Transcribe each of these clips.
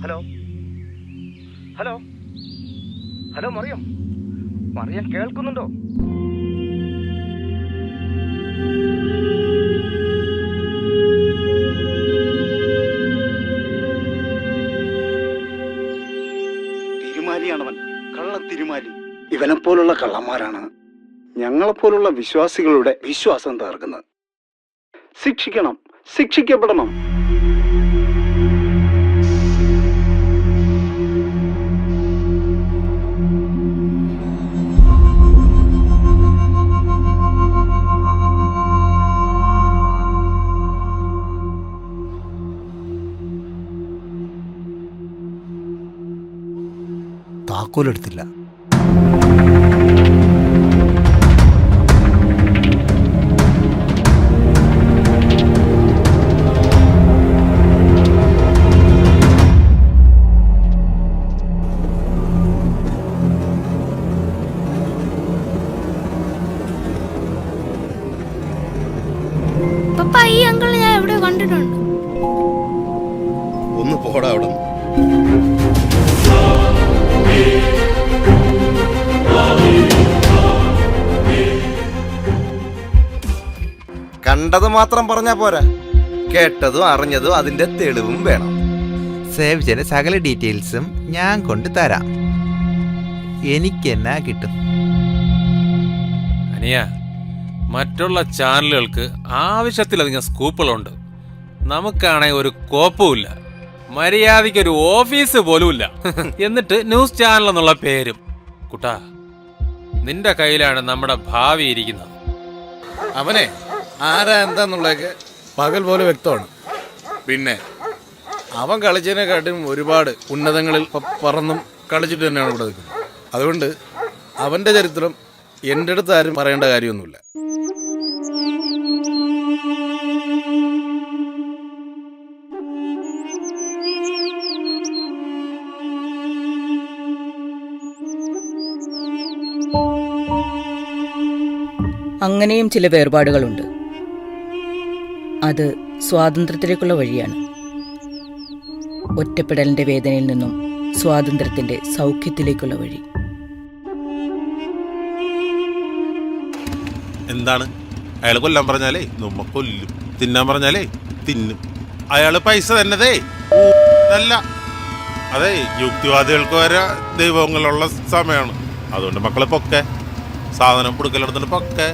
Hello hello hello Mariyam, Mariyam കേൾക്കുന്നുണ്ടോ? തിരുമാലിയാണവൻ, കള്ളത്തിരുമാലി. ഇവനെപ്പോലുള്ള കള്ളന്മാരാണ് ഞങ്ങളെപ്പോലുള്ള വിശ്വാസികളുടെ വിശ്വാസം തകർക്കുന്നത്. ശിക്ഷിക്കണം, ശിക്ഷിക്കപ്പെടണം. താക്കോലെടുത്തില്ല. പപ്പ, ഈ അങ്കിൾ ഞാൻ എവിടെ കണ്ടിട്ടുണ്ട്. ഒന്ന് പോടാ അവിടെ. കണ്ടത് മാത്രം പറഞ്ഞാ പോരാ, കേട്ടതും അറിഞ്ഞതും അതിന്റെ തെളിവും വേണം. സേവ്ജന് സകല ഡീറ്റെയിൽസും ഞാൻ കൊണ്ട് തരാം. എനിക്കെന്നാ കിട്ടും? അനിയ, മറ്റുള്ള ചാനലുകൾക്ക് ആവശ്യത്തിലധികം സ്കൂപ്പുകളുണ്ട്. നമുക്കാണെങ്കിൽ ഒരു കോപ്പുമില്ല, മര്യാദയ്ക്കൊരു ഓഫീസ് പോലുമില്ല. എന്നിട്ട് ന്യൂസ് ചാനൽ എന്നുള്ള പേരും. കുട്ടാ, നിന്റെ കയ്യിലാണ് നമ്മുടെ ഭാവി ഇരിക്കുന്നത്. അവനെ ആരാ എന്താന്നുള്ളതൊക്കെ പകൽ പോലെ വ്യക്തമാണ്. പിന്നെ അവൻ കളിച്ചതിനെക്കാട്ടും ഒരുപാട് ഉന്നതങ്ങളിൽ പറന്നും കളിച്ചിട്ട് തന്നെയാണ് ഇവിടെ നിൽക്കുന്നത്. അതുകൊണ്ട് അവൻ്റെ ചരിത്രം എൻ്റെ അടുത്ത് ആരും പറയേണ്ട കാര്യമൊന്നുമില്ല. അങ്ങനെയും ചില വേർപാടുകളുണ്ട്. അത് സ്വാതന്ത്ര്യത്തിലേക്കുള്ള വഴിയാണ്. ഒറ്റപ്പെടലിന്റെ വേദനയിൽ നിന്നും സ്വാതന്ത്ര്യത്തിന്റെ സൗഖ്യത്തിലേക്കുള്ള വഴി. എന്താണ് അയാൾ കൊല്ലാൻ പറഞ്ഞാലേ നമ്മ കൊല്ലും, തിന്നാൻ പറഞ്ഞാലേ തിന്നും. അയാള് പൈസ തന്നതേ അല്ല. അതെ, യുക്തിവാദികൾക്ക് വരെ ദൈവങ്ങളുള്ള സമയമാണ്. അതുകൊണ്ട് മക്കളെ പൊക്കെ സാധനം കൊടുക്കലെടുത്തിട്ട് പൊക്കെ.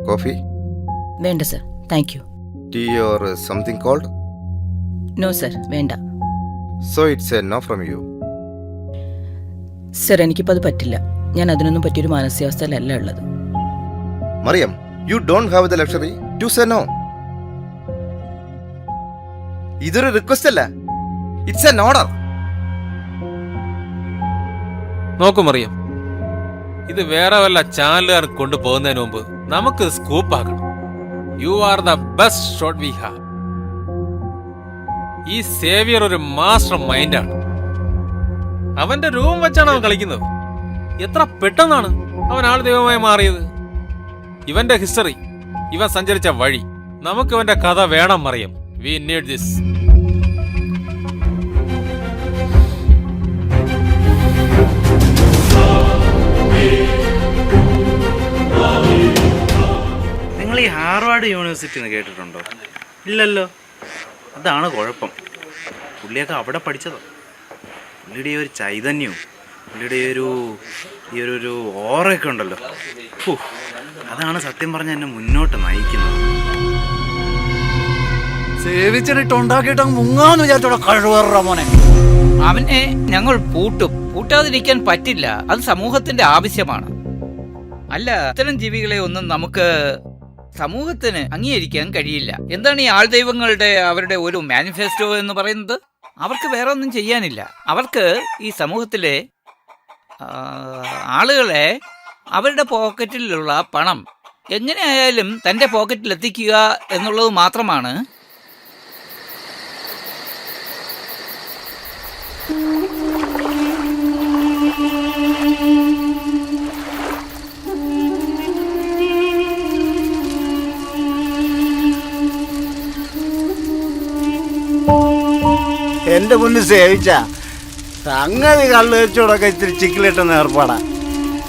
കോഫി? വേണ്ട sir, thank you. Tea or something cold? No sir, വേണ്ട. So it's a no from you. Sir, എനിക്കിപ്പോൾ അത് പറ്റില്ല. ഞാൻ അതിനൊന്നും പറ്റിയൊരു മാനസികാവസ്ഥയിലല്ല ഉള്ളത്. Mariam, you don't have the luxury to say no. ഇതൊരു റിക്വസ്റ്റ് അല്ല, ഇറ്റ്സ് എൻ ഓർഡർ. നോക്കൂ മറിയം, ഇത് വേറെ വല്ല ചാനലുകാർ കൊണ്ടുപോകുന്നതിന് മുമ്പ് നമുക്ക് സ്കൂപ്പ് ആക്കണം. You are the best shot we have. ഈ സേവിയർ ഒരു മാസ്റ്റർ മൈൻഡാണ്. അവന്റെ രൂപം വെച്ചാണ് അവൻ കളിക്കുന്നത്. എത്ര പെട്ടെന്നാണ് അവൻ ആൾ ദൈവമായി മാറിയത്. ഇവന്റെ ഹിസ്റ്ററി, ഇവൻ സഞ്ചരിച്ച വഴി, നമുക്ക് ഇവന്റെ കഥ വേണം മറിയം. We need this. നിങ്ങൾ ഈ ഹാർവാർഡ് യൂണിവേഴ്സിറ്റി എന്ന് കേട്ടിട്ടുണ്ടോ? ഇല്ലല്ലോ. അതാണ് കുഴപ്പം. പുള്ളിയൊക്കെ അവിടെ പഠിച്ചതോ. പുള്ളിയുടെ ഈ ഒരു ചൈതന്യവും പുള്ളിയുടെ ഈ ഒരു ഓറയൊക്കെ ഉണ്ടല്ലോ, അതാണ് സത്യം പറഞ്ഞ എന്നെ മുന്നോട്ട് നയിക്കുന്നത്. സേവിച്ചിട്ടുണ്ടാക്കിയിട്ട് മുങ്ങാന്ന് വിചാരിച്ചോടെ കഴിവേറ മോനെ. അവനെ ഞങ്ങൾ പൂട്ടാതിരിക്കാൻ പറ്റില്ല. അത് സമൂഹത്തിന്റെ ആവശ്യമാണ്. അല്ല, ഇത്തരം ജീവികളെ ഒന്നും നമുക്ക് സമൂഹത്തിന് അംഗീകരിക്കാൻ കഴിയില്ല. എന്താണ് ഈ ആൾദൈവങ്ങളുടെ അവരുടെ ഒരു മാനിഫെസ്റ്റോ എന്ന് പറയുന്നത്? അവർക്ക് വേറെ ഒന്നും ചെയ്യാനില്ല. അവർക്ക് ഈ സമൂഹത്തിലെ ആളുകളെ അവരുടെ പോക്കറ്റിലുള്ള പണം എങ്ങനെയായാലും തൻ്റെ പോക്കറ്റിൽ എത്തിക്കുക എന്നുള്ളത് മാത്രമാണ്. എൻ്റെ മുന്നിൽ സേവിച്ച സംഗതി കള്ളു വെച്ചോടൊക്കെ ഇത്തിരി ചിക്കിലിട്ടെന്ന് ഏർപ്പാടാ.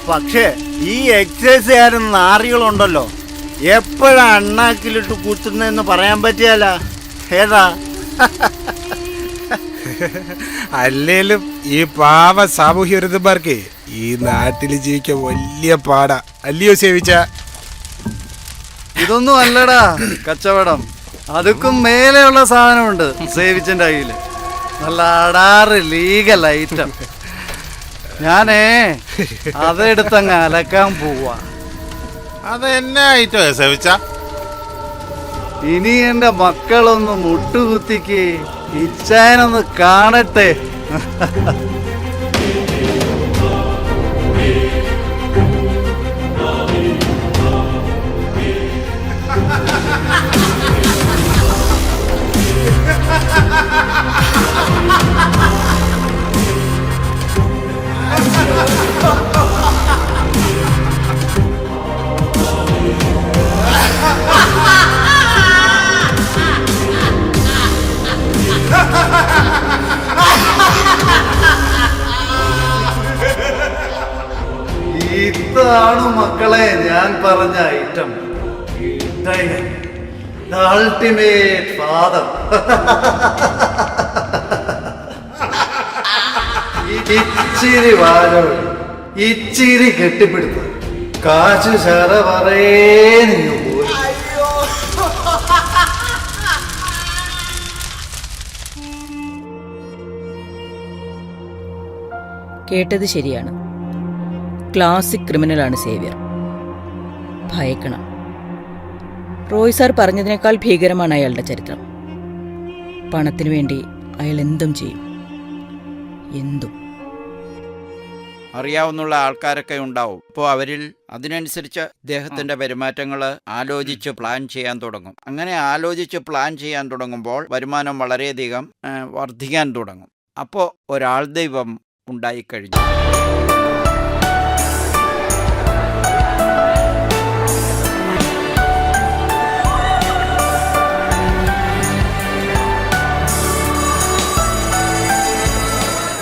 പക്ഷേ ഈ എക്സസൈസുകാരും നാറികളുണ്ടല്ലോ, എപ്പോഴാ അണ്ണാക്കിലിട്ട് കുത്തുന്നതെന്ന് പറയാൻ പറ്റിയാല. ഏതാ അല്ലേലും ഈ പാവ സാമൂഹ്യ വിരുദ്ധന്മാർക്ക് ഈ നാട്ടിൽ ജീവിക്കാൻ വലിയ പാടാ. അല്ലയോ സേവിച്ച? ഇതൊന്നും അല്ലടാ കച്ചവടം, അതുക്കും മേലെയുള്ള സാധനമുണ്ട് സേവിച്ചൻ്റെ കയ്യിൽ. നല്ല അടാറ് ലീഗൽ ഐറ്റം. ഞാനേ അതെടുത്തങ്ങ് അലക്കാൻ പോവാ. അത് എന്നെ ആയിട്ടോ സേവിച്ച? ഇനി എൻ്റെ മക്കളൊന്ന് മുട്ടുകുത്തിക്ക്, ഇച്ചായനൊന്ന് കാണട്ടെ. ഇതാണ് മക്കളെ ഞാൻ പറഞ്ഞ ഐറ്റം. Ultimate father. ഇച്ചിരി വാലോട്, ഇച്ചിരി കെട്ടിപ്പിടുത്ത കാശു ശര പറയേനു പോയി. കേട്ടത് ശരിയാണ്. ക്ലാസിക് ക്രിമിനലാണ് സേവ്യർ. ഭയക്കണം. റോയ് സാർ പറഞ്ഞതിനേക്കാൾ ഭീകരമാണ് അയാളുടെ ചരിത്രം. പണത്തിനു വേണ്ടി അയാൾ എന്തും ചെയ്യും, എന്തും. അറിയാവുന്നുള്ള ആൾക്കാരൊക്കെ ഉണ്ടാവും. അപ്പോൾ അവരിൽ അതിനനുസരിച്ച് ഇദ്ദേഹത്തിൻ്റെ പെരുമാറ്റങ്ങൾ ആലോചിച്ച് പ്ലാൻ ചെയ്യാൻ തുടങ്ങും. അങ്ങനെ ആലോചിച്ച് പ്ലാൻ ചെയ്യാൻ തുടങ്ങുമ്പോൾ വരുമാനം വളരെയധികം വർദ്ധിക്കാൻ തുടങ്ങും. അപ്പോൾ ഒരാൾ ദൈവം ഉണ്ടായിക്കഴിഞ്ഞു.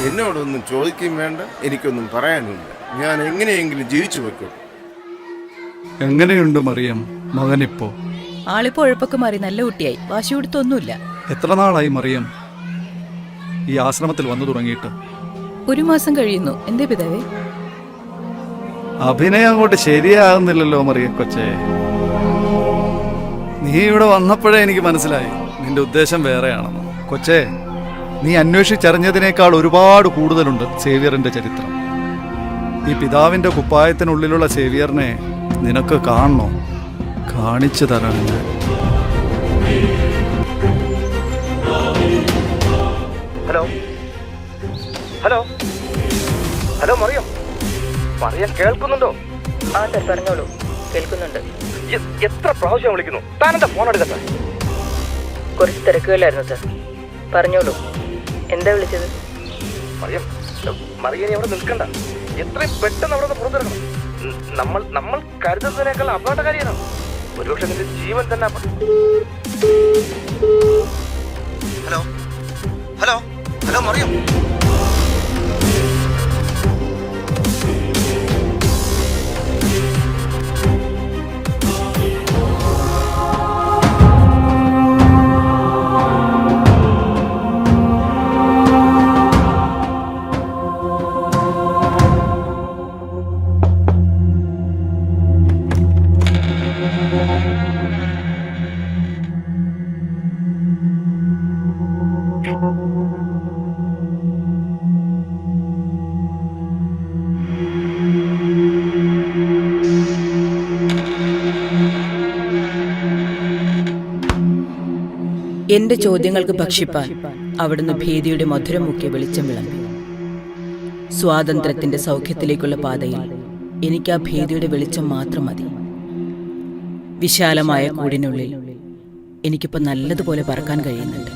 എന്നോടൊന്നും ചോദിക്കുകയും വേണ്ട, എനിക്കൊന്നും പറയാനുമില്ല. ഞാൻ എങ്ങനെയെങ്കിലും ജീവിച്ചു വെക്കും. എങ്ങനെയുണ്ട് മറിയം മകനിപ്പോ? ആളിപ്പോ ഉഴപ്പൊക്കെ മാറി നല്ല കുട്ടിയായി. വാശി കൊടുത്തൊന്നുമില്ല. എത്ര നാളായി മറിയം ഈ ആശ്രമത്തിൽ വന്നു തുടങ്ങിയിട്ട്? 1 മാസം കഴിയുന്നു. എന്തേ പിതാവേ? അഭിനയം അങ്ങോട്ട് ശരിയാകുന്നില്ലല്ലോ മറിയം കൊച്ചേ. നീ ഇവിടെ വന്നപ്പോഴേ എനിക്ക് മനസ്സിലായി നിന്റെ ഉദ്ദേശം വേറെയാണെന്ന്. കൊച്ചേ, നീ അന്വേഷിച്ചറിഞ്ഞതിനേക്കാൾ ഒരുപാട് കൂടുതലുണ്ട് സേവ്യറിന്റെ ചരിത്രം. ഈ പിതാവിന്റെ കുപ്പായത്തിനുള്ളിലുള്ള സേവ്യറിനെ നിനക്ക് കാണണോ? കാണിച്ചു തരാൻ ഞാൻ. Hello hello hello Mariyam, Mariyam കേൾക്കുന്നുണ്ടോ? ആ സാർ പറഞ്ഞോളൂ, കേൾക്കുന്നുണ്ട്. എത്ര പ്രാവശ്യം വിളിക്കുന്നു, താനെന്താ ഫോൺ എടുക്കട്ടെ? കുറച്ച് തിരക്കുകളിലായിരുന്നു സാർ. പറഞ്ഞോളൂ, എന്താ വിളിച്ചത്? മറിയം, മറിയം അവിടെ നിൽക്കണ്ട, എത്രയും പെട്ടെന്ന് അവിടെ നിന്ന് പുറത്തിറങ്ങണം. നമ്മൾ കരുതുന്നതിനേക്കാൾ അപകടകാരിയാണ്. ഒരുപക്ഷെ നിന്റെ ജീവൻ തന്നെ. Hello hello hello Mariyam. എന്റെ ചോദ്യങ്ങൾക്ക് ഭക്ഷിപ്പാൻ അവിടുന്ന് ഭീതിയുടെ മധുരം മുക്കിയ വെളിച്ചം വിളമ്പി. സ്വാതന്ത്ര്യത്തിന്റെ സൗഖ്യത്തിലേക്കുള്ള പാതയിൽ എനിക്ക് ആ ഭീതിയുടെ വെളിച്ചം മാത്രം മതി. വിശാലമായ കൂടിനുള്ളിൽ എനിക്കിപ്പോൾ നല്ലതുപോലെ പറക്കാൻ കഴിയുന്നുണ്ട്.